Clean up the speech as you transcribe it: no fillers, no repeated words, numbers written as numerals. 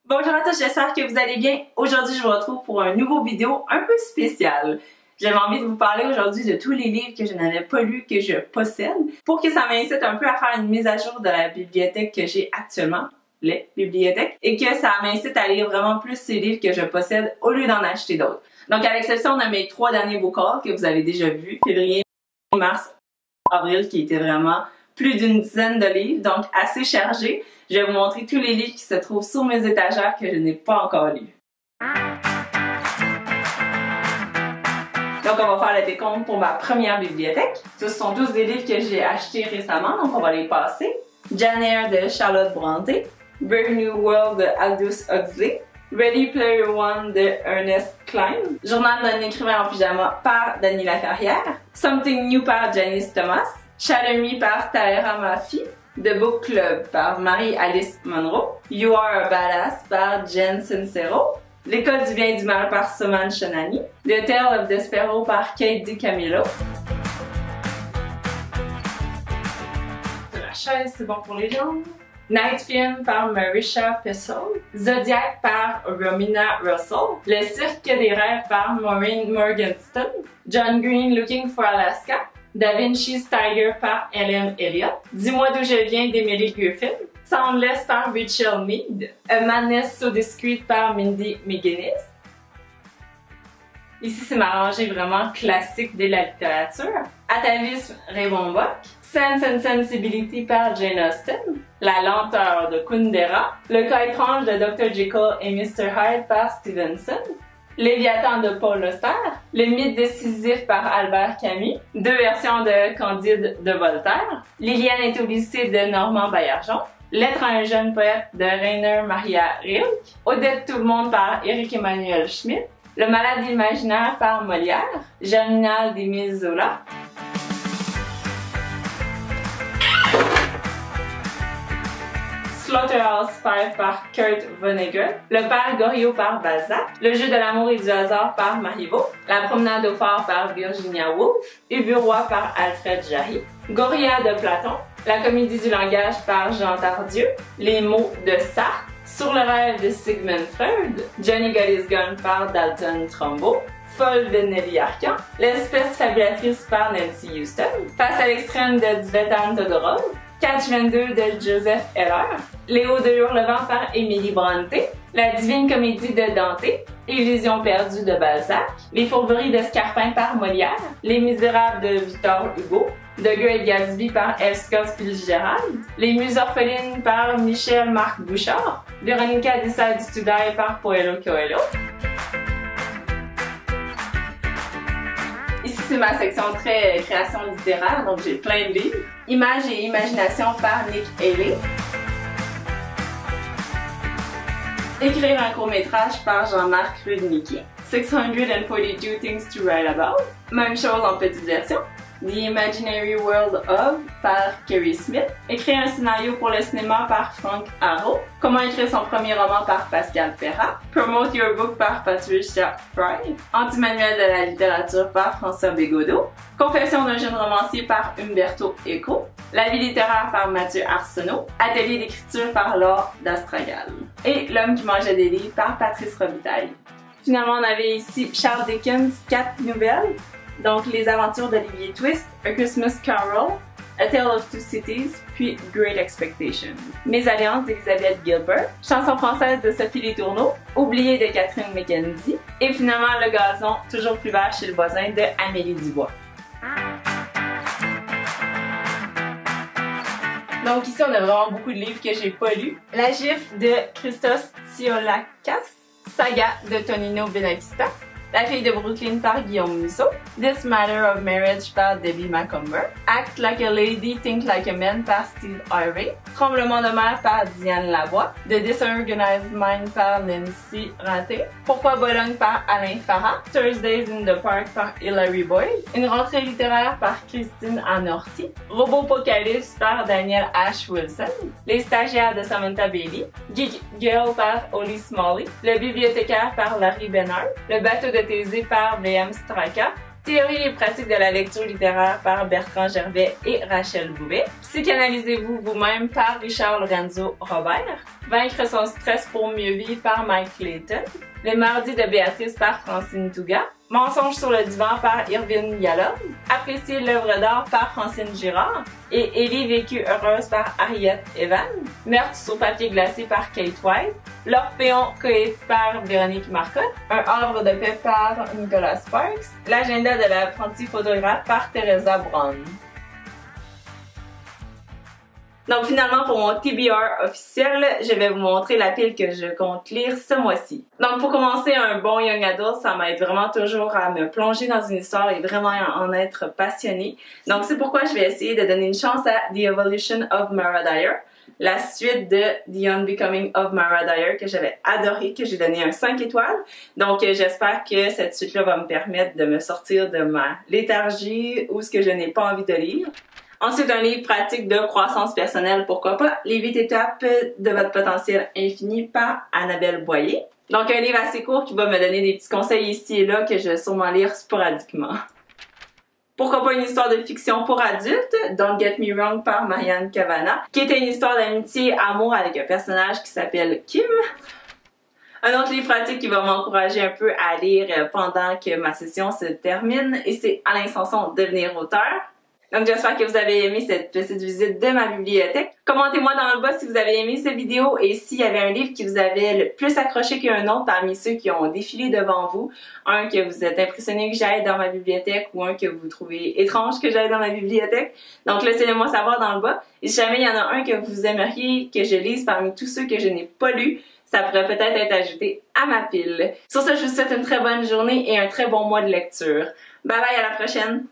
Bonjour à tous, j'espère que vous allez bien. Aujourd'hui, je vous retrouve pour un nouveau vidéo un peu spécial. J'avais envie de vous parler aujourd'hui de tous les livres que je n'avais pas lus, que je possède, pour que ça m'incite un peu à faire une mise à jour de la bibliothèque que j'ai actuellement, les bibliothèques, et que ça m'incite à lire vraiment plus ces livres que je possède au lieu d'en acheter d'autres. Donc à l'exception de mes 3 derniers book hauls que vous avez déjà vus, février, mars, avril, qui étaient vraiment plus d'une dizaine de livres, donc assez chargés. Je vais vous montrer tous les livres qui se trouvent sur mes étagères que je n'ai pas encore lus. Donc on va faire le décompte pour ma première bibliothèque. Ce sont tous des livres que j'ai achetés récemment, donc on va les passer. Jane Eyre de Charlotte Brontë, Brave New World de Aldous Huxley, Ready Player One de Ernest Cline, Journal d'un écrivain en pyjama par Dany Laferrière, Something New par Janice Thomas, Shatter Me par Tahereh Mafi, The Book Club par Marie-Alice Monroe, You Are a Badass par Jen Sincero, L'école du bien et du mal par Soman Shonani, The Tale of Despero par Kate DiCamillo. La chaise, c'est bon pour les jambes. Night Film par Marisha Pessl, Zodiac par Romina Russell, Le Cirque des rêves par Maureen Morgenstern, John Green Looking for Alaska, Da Vinci's Tiger par Helen Elliott, Dis-moi d'où je viens d'Emily Griffin, Soundless par Rachel Mead, A Madness So Discreet par Mindy McGinnis. Ici, c'est ma rangée vraiment classique de la littérature. Atavisme Raymond Bock, Sense and Sensibility par Jane Austen, La lenteur de Kundera, Le cas étrange de Dr. Jekyll et Mr. Hyde par Stevenson, Léviathan de Paul Auster, Le mythe décisif par Albert Camus, 2 versions de Candide de Voltaire, Liliane est au lycée de Normand Baillargeon, Lettre à un jeune poète de Rainer Maria Rilke, Odette tout le monde par Éric Emmanuel Schmitt, Le malade imaginaire par Molière, Germinal d'Émile Zola, Slaughterhouse-Five par Kurt Vonnegut, Le père Goriot par Balzac, Le jeu de l'amour et du hasard par Marivaux, La promenade au phare par Virginia Woolf, Ubu-Roi par Alfred Jarry, Goria de Platon, La comédie du langage par Jean Tardieu, Les mots de Sartre, Sur le rêve de Sigmund Freud, Johnny Got His Gun par Dalton Trumbo, Folle de Nelly Arcan, L'espèce fabulatrice par Nancy Houston, Face à l'extrême de Tsvetan Todorov, Catch 22 de Joseph Heller, Léo de Hurlevent par Émilie Brontë, La divine comédie de Dante, Illusion perdue de Balzac, Les fourberies de Scapin par Molière, Les misérables de Victor Hugo, The Great Gatsby par F. Scott Fitzgerald, Les muses orphelines par Michel-Marc Bouchard, Veronica Decides to Die par Paulo Coelho. Ici, c'est ma section très création littéraire, donc j'ai plein de livres. Images et imagination par Nick Haley. Écrire un court-métrage par Jean-Marc Rudnicki. 642 Things to Write About. Même chose en petite version. The Imaginary World of par Kerry Smith. Écrire un scénario pour le cinéma par Frank Arrow. Comment écrire son premier roman par Pascal Perrat. Promote Your Book par Patricia Fry. Anti-manuel de la littérature par François Bégodeau. Confession d'un jeune romancier par Umberto Eco. La vie littéraire par Mathieu Arsenault. Atelier d'écriture par Laure d'Astragal. Et L'homme qui mangeait des livres par Patrice Robitaille. Finalement, on avait ici Charles Dickens, 4 nouvelles. Donc, Les aventures d'Olivier Twist, A Christmas Carol, A Tale of Two Cities, puis Great Expectations. Mes alliances d'Elizabeth Gilbert, Chanson française de Sophie Letourneau, Oublié de Catherine McKenzie, et finalement Le gazon, toujours plus vert chez le voisin de Amélie Dubois. Donc ici, on a vraiment beaucoup de livres que j'ai pas lus. La gifle de Christos Tsiolakis, Saga de Tonino Benavista, La fille de Brooklyn par Guillaume Musso, This Matter of Marriage par Debbie Macomber, Act Like a Lady, Think Like a Man par Steve Harvey, Tremblement de mer par Diane Lavoie, The Disorganized Mind par Nancy Raté, Pourquoi Bologne par Alain Farah, Thursdays in the Park par Hilary Boyd, Une rentrée littéraire par Christine Anorti, Robopocalypse par Daniel H. Wilson, Les stagiaires de Samantha Bailey, Geek Girl par Holly Smalley, Le bibliothécaire par Larry Bernard, Le bateau de Thésée par V.M. Straka, Théorie et pratique de la lecture littéraire par Bertrand Gervais et Rachel Bouvet. Psychanalysez-vous vous-même par Richard Lorenzo Robert. Vaincre son stress pour mieux vivre par Mike Clayton. Les mardis de Béatrice par Francine Touga. Mensonge sur le divan par Irvine Yalom. Apprécier l'œuvre d'art par Francine Girard. Et Ellie vécue heureuse par Harriet Evans. Meurtre sur papier glacé par Kate White. L'Orphéon coécrit par Véronique Marcotte. Un havre de paix par Nicolas Sparks. L'agenda de l'apprenti photographe par Teresa Brown. Donc finalement, pour mon TBR officiel, je vais vous montrer la pile que je compte lire ce mois-ci. Donc pour commencer, un bon young adult, ça m'aide vraiment toujours à me plonger dans une histoire et vraiment en être passionnée. Donc c'est pourquoi je vais essayer de donner une chance à The Evolution of Mara Dyer, la suite de The Unbecoming of Mara Dyer que j'avais adoré, que j'ai donné un 5 étoiles. Donc j'espère que cette suite-là va me permettre de me sortir de ma léthargie ou ce que je n'ai pas envie de lire. Ensuite, un livre pratique de croissance personnelle, pourquoi pas, Les 8 étapes de votre potentiel infini par Annabelle Boyer. Donc, un livre assez court qui va me donner des petits conseils ici et là que je vais sûrement lire sporadiquement. Pourquoi pas une histoire de fiction pour adultes, Don't Get Me Wrong par Marianne Cavana, qui était une histoire d'amitié et amour avec un personnage qui s'appelle Kim. Un autre livre pratique qui va m'encourager un peu à lire pendant que ma session se termine, et c'est Alain Sanson, Devenir auteur. Donc j'espère que vous avez aimé cette petite visite de ma bibliothèque. Commentez-moi dans le bas si vous avez aimé cette vidéo et s'il y avait un livre qui vous avait le plus accroché qu'un autre parmi ceux qui ont défilé devant vous. Un que vous êtes impressionné que j'aille dans ma bibliothèque ou un que vous trouvez étrange que j'aille dans ma bibliothèque. Donc laissez-le moi savoir dans le bas. Et si jamais il y en a un que vous aimeriez que je lise parmi tous ceux que je n'ai pas lus, ça pourrait peut-être être ajouté à ma pile. Sur ce, je vous souhaite une très bonne journée et un très bon mois de lecture. Bye bye, à la prochaine!